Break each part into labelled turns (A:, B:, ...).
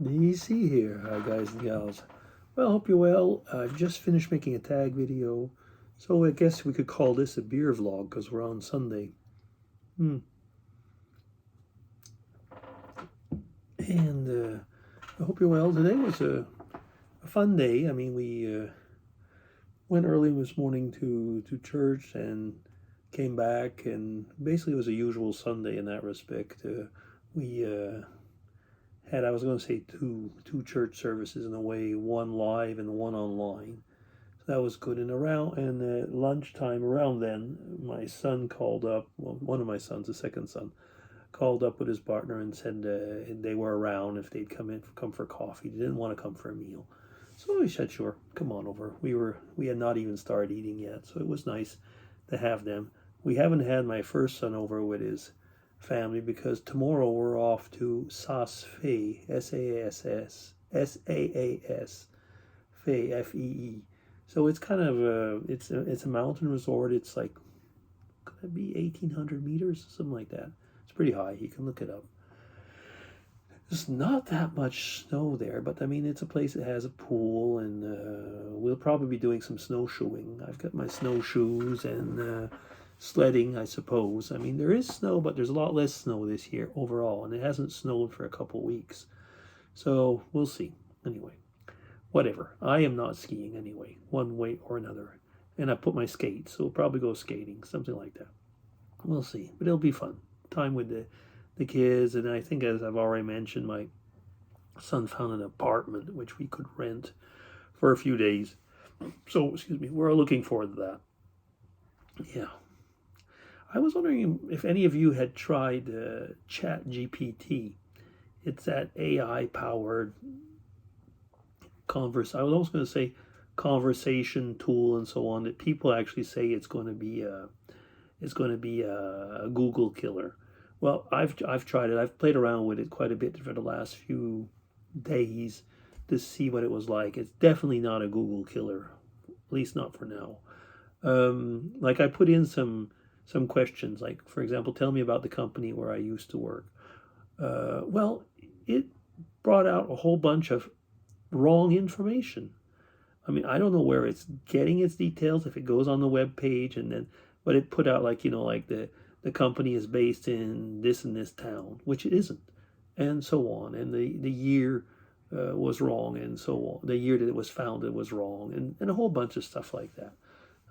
A: DC here. Hi, guys and gals. Well, hope you're well. I've just finished making a tag video, so I guess we could call this a beer vlog because we're on Sunday. Hmm. And I hope you're well. Today was a fun day. I mean, we went early this morning to church and came back, and basically it was a usual Sunday in that respect. We had, I was going to say, two church services in a way, one live and one online. So that was good. And lunchtime, around then, my son called up. Well, one of my sons, the second son, called up with his partner and said they were around if they'd come for coffee. They didn't want to come for a meal. So I said, sure, come on over. We had not even started eating yet, so it was nice to have them. We haven't had my first son over with his family because tomorrow we're off to Saas-Fee, Saas, Fee, Fee. So it's kind of it's a mountain resort. It's like could it be 1,800 meters, something like that. It's pretty high. You can look it up. There's not that much snow there, but I mean, it's a place that has a pool, and we'll probably be doing some snowshoeing. I've got my snowshoes and sledding, I suppose. I mean, there is snow, but there's a lot less snow this year overall, and it hasn't snowed for a couple weeks. So we'll see. Anyway, whatever. I am not skiing anyway, one way or another. And I put my skates, so we'll probably go skating, something like that. We'll see, but it'll be fun. Time with the kids, and I think, as I've already mentioned, my son found an apartment which we could rent for a few days. So, excuse me, we're looking forward to that. Yeah. I was wondering if any of you had tried chatgpt. It's that AI powered I was also going to say conversation tool and so on that people actually say it's going to be a Google killer. Well, I've tried it. I've played around with it quite a bit for the last few days to see what it was like. It's definitely not a Google killer, at least not for now. Like I put in some questions, like for example, tell me about the company where I used to work. Well, it brought out a whole bunch of wrong information. I mean, I don't know where it's getting its details, if it goes on the web page and then, but it put out like, like the company is based in this and this town, which it isn't, and so on. And the year was wrong, and so on. The year that it was founded was wrong, and a whole bunch of stuff like that.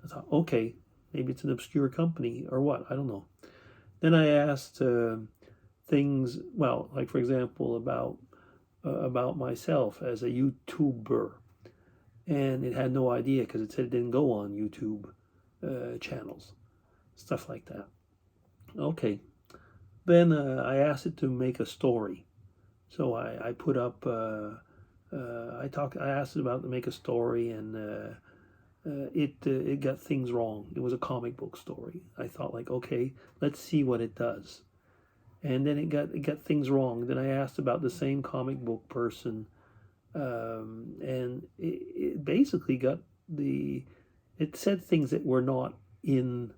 A: I thought, okay, maybe it's an obscure company or what, I don't know. Then I asked things, well, like for example, about myself as a YouTuber, and it had no idea because it said it didn't go on YouTube channels, stuff like that. Okay, then I asked it to make a story, so I put up. I asked it about to make a story, and it got things wrong. It was a comic book story. I thought like, okay, let's see what it does, and then it got things wrong. Then I asked about the same comic book person, and it basically it said things that were not in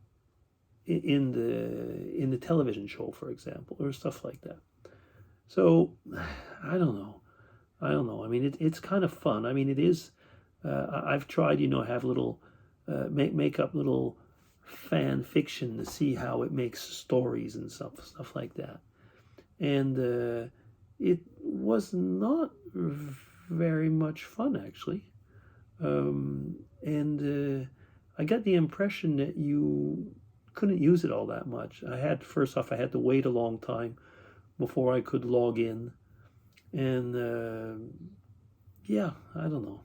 A: the television show, for example, or stuff like that. So I don't know. I don't know. I mean, it's kind of fun. I mean, it is. I've tried, have little make up little fan fiction to see how it makes stories and stuff like that. And it was not very much fun, actually. And I got the impression that you couldn't use it all that much. First off, I had to wait a long time before I could log in, and yeah, I don't know.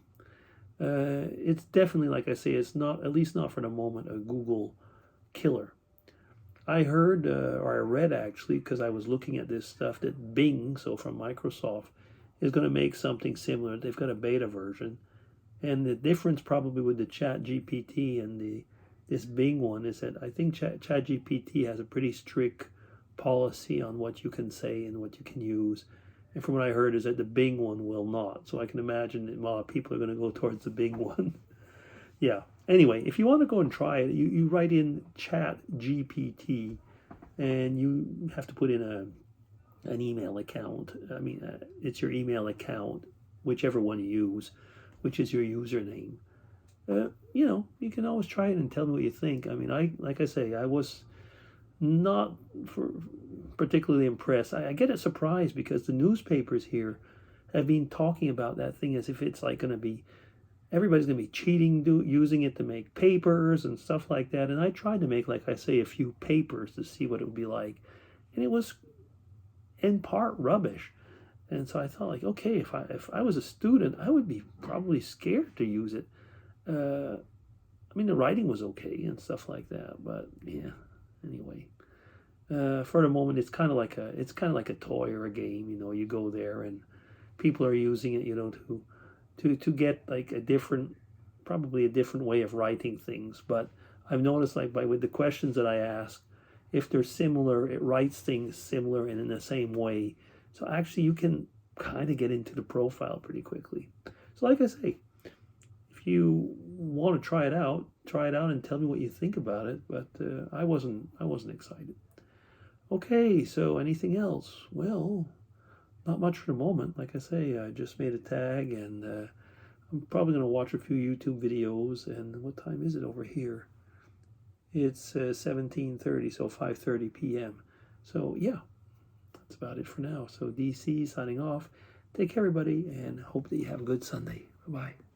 A: It's definitely, like I say, it's not, at least not for the moment, a Google killer. I heard, or I read actually, because I was looking at this stuff, that Bing, so from Microsoft, is going to make something similar. They've got a beta version, and the difference probably with the Chat GPT and this Bing one is that I think Chat GPT has a pretty strict policy on what you can say and what you can use. And from what I heard is that the Bing one will not. So I can imagine that a lot of people are going to go towards the Bing one. Yeah. Anyway, if you want to go and try it, you write in Chat GPT, and you have to put in an email account. I mean, it's your email account, whichever one you use, which is your username. You can always try it and tell me what you think. I mean, like I say, I was not particularly impressed. I get a surprise because the newspapers here have been talking about that thing as if it's like going to be everybody's going to be cheating, using it to make papers and stuff like that. And I tried to make, like I say, a few papers to see what it would be like, and it was in part rubbish. And so I thought, like, okay, if I was a student, I would be probably scared to use it. I mean, the writing was okay and stuff like that, but yeah. Anyway, for the moment, it's kind of like a toy or a game. You go there and people are using it, to get like probably a different way of writing things. But I've noticed, like, with the questions that I ask, if they're similar, it writes things similar and in the same way. So actually, you can kind of get into the profile pretty quickly. So, like I say, if you want to try it out and tell me what you think about it. But I wasn't excited. Okay, so anything else? Well, not much for the moment. Like I say, I just made a tag, and I'm probably going to watch a few YouTube videos. And what time is it over here? It's 17:30, so 5:30 p.m. So yeah, that's about it for now. So DC signing off. Take care, everybody, and hope that you have a good Sunday. Bye-bye.